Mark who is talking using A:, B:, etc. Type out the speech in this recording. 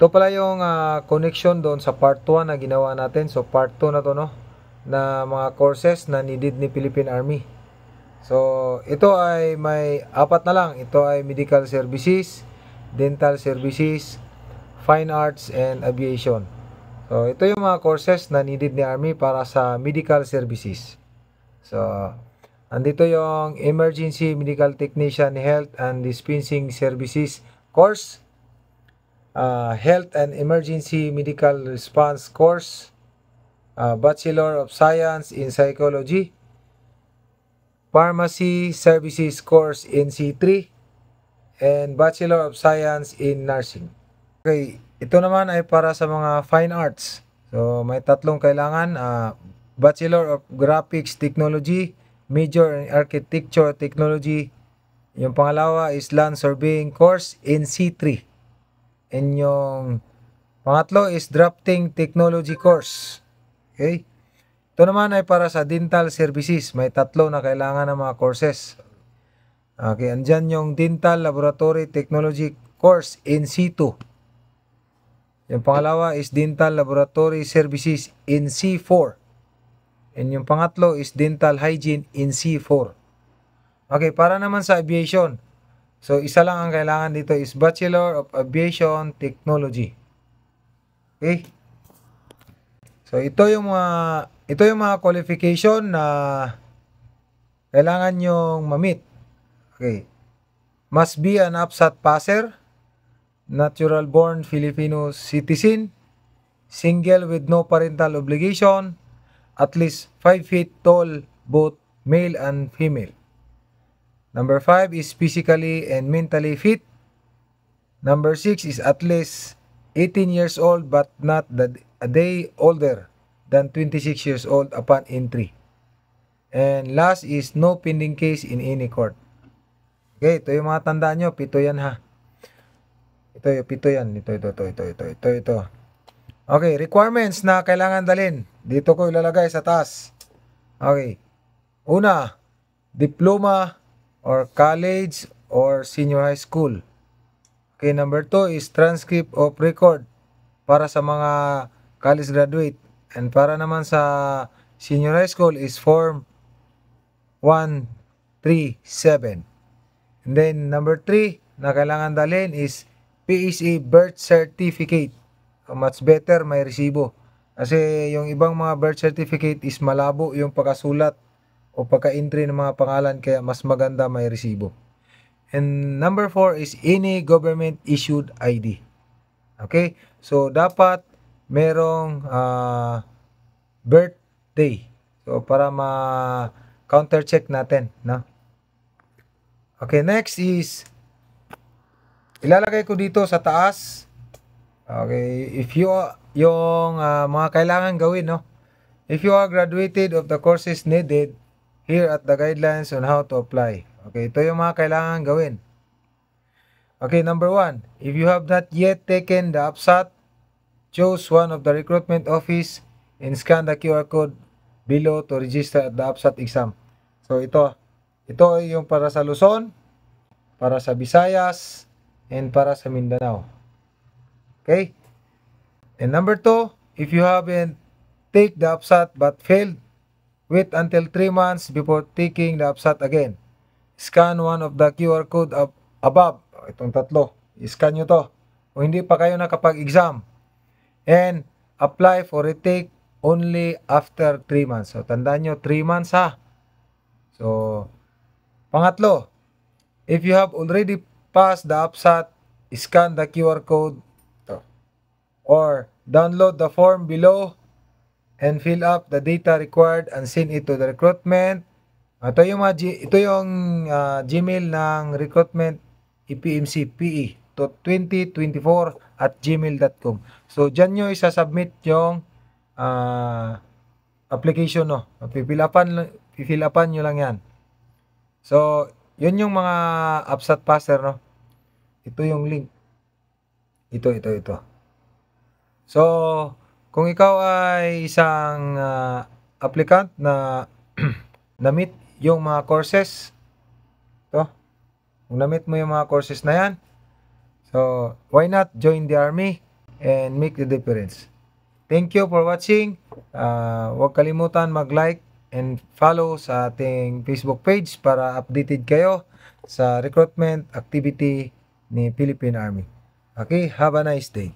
A: Ito pala yung connection doon sa part 1 na ginawa natin. So part 2 na to, no, na mga courses na needed ni Philippine Army. So ito ay may apat na lang. Ito ay medical services, dental services, fine arts, and aviation. So ito yung mga courses na needed ni Army para sa medical services. So andito yung emergency medical technician health and dispensing services course, health and emergency medical response course, Bachelor of Science in Psychology, Pharmacy Services course in C3, and Bachelor of Science in Nursing. Okay, ito naman ay para sa mga fine arts. So may tatlong kailangan, Bachelor of Graphics Technology, Major in Architecture Technology. Yung pangalawa is Land Surveying course in C3. And yung pangatlo is Drafting Technology course. Okay? Ito naman ay para sa dental services. May tatlo na kailangan ng mga courses. Okay, andyan yung Dental Laboratory Technology course in C2. Yung pangalawa is Dental Laboratory Services in C4. And yung pangatlo is Dental Hygiene in C4. Okay, para naman sa aviation. So, isa lang ang kailangan dito is Bachelor of Aviation Technology. Okay? So, ito yung mga qualification na kailangan nyong ma-meet. Okay. Must be an APSAT passer, natural born Filipino citizen, single with no parental obligation, at least 5 feet tall, both male and female. Number 5 is physically and mentally fit. Number 6 is at least 18 years old but not a day older than 26 years old upon entry. And last is no pending case in any court. Okay, ito yung mga tandaan nyo. Pito yan, ha. Pito yan. Ito. Okay, requirements na kailangan dalhin. Dito ko ilalagay sa taas. Okay. Una, diploma or college or senior high school. Okay, number 2 is transcript of record para sa mga college graduate. And para naman sa senior high school is form 137. And then number 3 na kailangan dalhin is PSA birth certificate. So, much better may resibo. Kasi yung ibang mga birth certificate is malabo yung pagkasulat o pagka-entry ng mga pangalan, kaya mas maganda may resibo. And number 4 is any government issued ID. Okay? So dapat merong birthday. So para ma-counter check natin, no? Okay, next is ilalagay ko dito sa taas. Okay, if you yung mga kailangan gawin, no? If you are graduated of the courses needed, here at the guidelines on how to apply. Okay, ito yung mga kailangan gawin. Okay, number 1, if you have not yet taken the APSAT, choose one of the recruitment office and scan the QR code below to register at the APSAT exam. So ito yung para sa Luzon, para sa Visayas, and para sa Mindanao. Okay? And number 2, if you haven't take the APSAT but failed, wait until 3 months before taking the APSAT again. Scan one of the QR code above. Itong tatlo. I-scan nyo to. Kung hindi pa kayo nakapag-exam. And apply for retake only after 3 months. So, tandaan nyo, 3 months, ha. So, pangatlo, if you have already passed the APSAT, scan the QR code or download the form below and fill up the data required and send it to the recruitment. Ito yung Gmail ng recruitment EPMC PE to 2024@gmail.com. So diyan nyo isasubmit yung application, no. Pipilapan nyo lang yan. So yun yung mga APSAT passer, no. Ito yung link. Ito. So kung ikaw ay isang applicant na na-meet yung mga courses, kung na-meet mo yung mga courses na yan, so why not join the Army and make the difference. Thank you for watching. Huwag kalimutan mag-like and follow sa ating Facebook page para updated kayo sa recruitment activity ni Philippine Army. Okay, have a nice day.